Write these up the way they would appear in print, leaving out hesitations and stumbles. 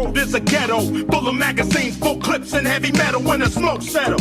road is a ghetto, full of magazines, full clips, and heavy metal when the smoke settle.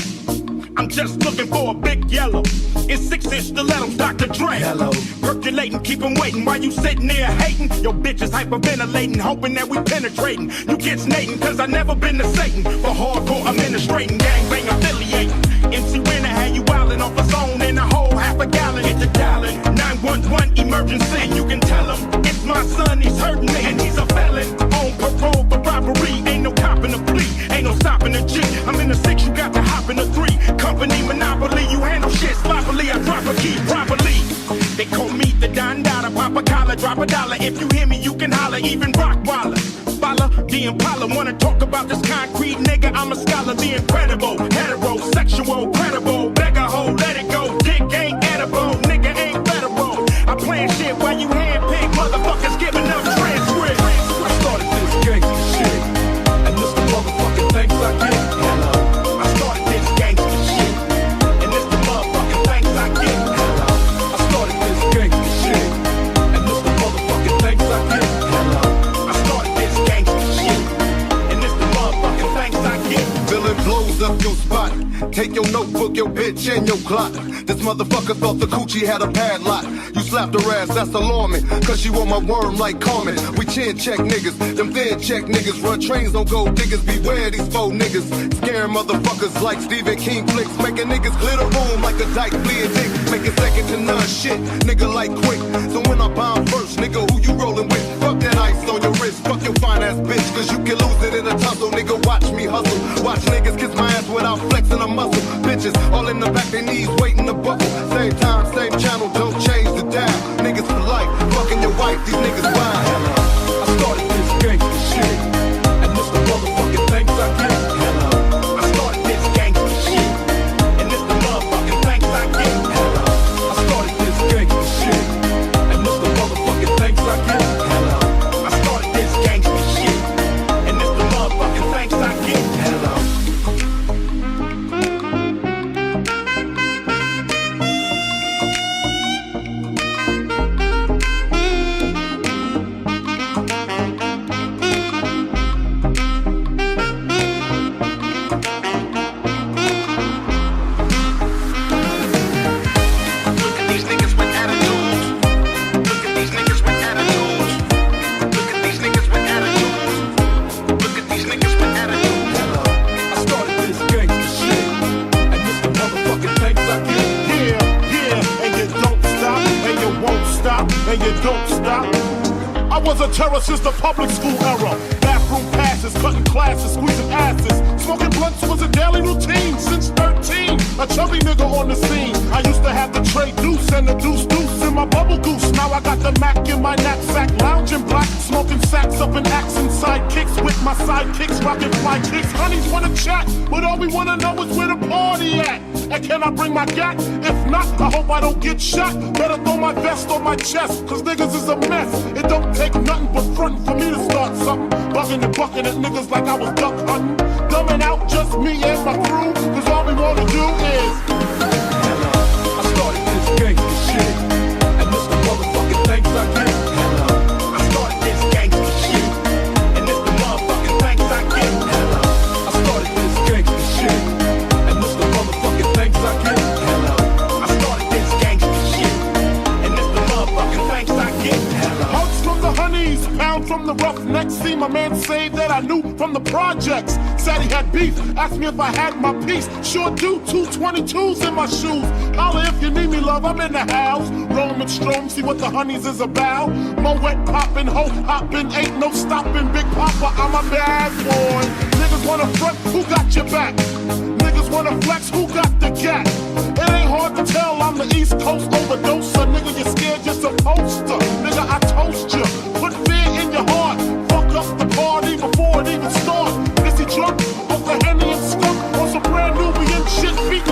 I'm just looking for a big yellow. It's 6-inch stilettos, Dr. Dre. Hello. Percolating, keep 'em waiting while you sitting there hating. Your bitch is hyperventilating, hoping that we penetrating. You get snating, cause I never been to Satan. For hardcore administrating, gangbang affiliating. MC Winner had you wildin' off a zone in a whole half a gallon. Hit the dialing, 911 emergency. And you can tell him, it's my son, he's hurting me. And he's a felon, on parole for robbery. Ain't no copping a plea, ain't no stopping a G. I'm in the 6, you got to hop in the 3. Company monopoly, you handle shit sloppily. I drop a key properly. They call me the Don Dada, pop a collar, drop a dollar. If you hear me, you can holler, even Rockwaller. Follow the Impala, wanna talk about this concrete nigga? I'm a scholar, the incredible, heterosexual, credible, beggar hoe, let it go. Dick ain't edible, nigga ain't federal. I plan shit while you handpick motherfuckers giving up transcripts. I started this gangsta shit, and this the motherfucking things I get. Hello. I started this gangsta shit, and this the motherfucking things I get. Hello. I started this gangsta shit, and this the motherfucking things I get. Hello. I started this gangsta shit, and this the motherfucking things I get. Villain blows up your spot. Take your notebook, your bitch, and your clock. This motherfucker thought the coochie had a padlock. You slapped her ass, that's alarming, cause she want my worm like Carmen. We chin check niggas, them thin check niggas. Run trains on gold diggers, beware these faux niggas. Scaring motherfuckers like Stephen King flicks. Making niggas glitter room like a dyke bleeding dick. Making second to none shit, nigga like quick. So when I bomb first, nigga, who you rolling with? Fuck that ice on your wrist, fuck your fine ass bitch. Cause you can lose it in a tussle, nigga, watch me hustle. Watch niggas kiss my ass without flexing a muscle. Bitches all in the back, their knees waiting to buckle. Same time, same channel, don't change the dial. Niggas for life, fucking your wife, these niggas wild. I started this gangsta shit, and this the motherfucking things I get. Hello. I started this gangsta shit, and this the motherfucking things I get. Hello. I started this gangsta shit, and this the motherfucking things I get. Hello. I started this gangsta shit, and this the motherfucking things I get. Hello. And you don't stop. I was a terror since the public school era. Bathroom passes, cutting classes, squeezing asses. Smoking blunts was a daily routine since 13. A chubby nigga on the scene. I used to have the tray deuce and the deuce in my bubble goose. Now I got the Mac in my knapsack, lounging black, smoking sacks up in accent sidekicks with my sidekicks, rocking fly kicks. Honeys wanna chat, but all we wanna know is where the party at. And can I bring my gat? If not, I hope I don't get shot. Better throw my vest on my chest, cause niggas is a mess. It don't take nothing but frontin' for me to start something. Bugging and bucking at niggas like I was duck hunting. Dumbing out just me and my crew, cause all we wanna do is. Hello. I started this gangsta shit, and this the motherfucking things I get. Hello. I started this gangsta shit, and this the motherfucking things I get. Hello. I started this gangsta shit, and this the motherfucking things I get. Hello. I started this gangsta shit, and this the motherfucking things I get. Hello. Hugs from the honeys, pound from the roughnecks. See my man say that I knew from the projects. Said he had beef, asked me if I had my piece. Sure do, 222s in my shoes. Holla if you need me, love, I'm in the house. Roam and Strom, see what the honeys is about. Moet poppin', ho hoppin', ain't no stopping. Big Papa, I'm a bad boy. Niggas wanna front, who got your back? Niggas wanna flex, who got the gat? It ain't hard to tell, I'm the East Coast overdoser. Nigga, you're scared, you're supposed to. Nigga, I toast you. Put fear in your heart. Fuck up the party before it even starts. Is he drunk off the Henny and skunk? On some brand new shit, beat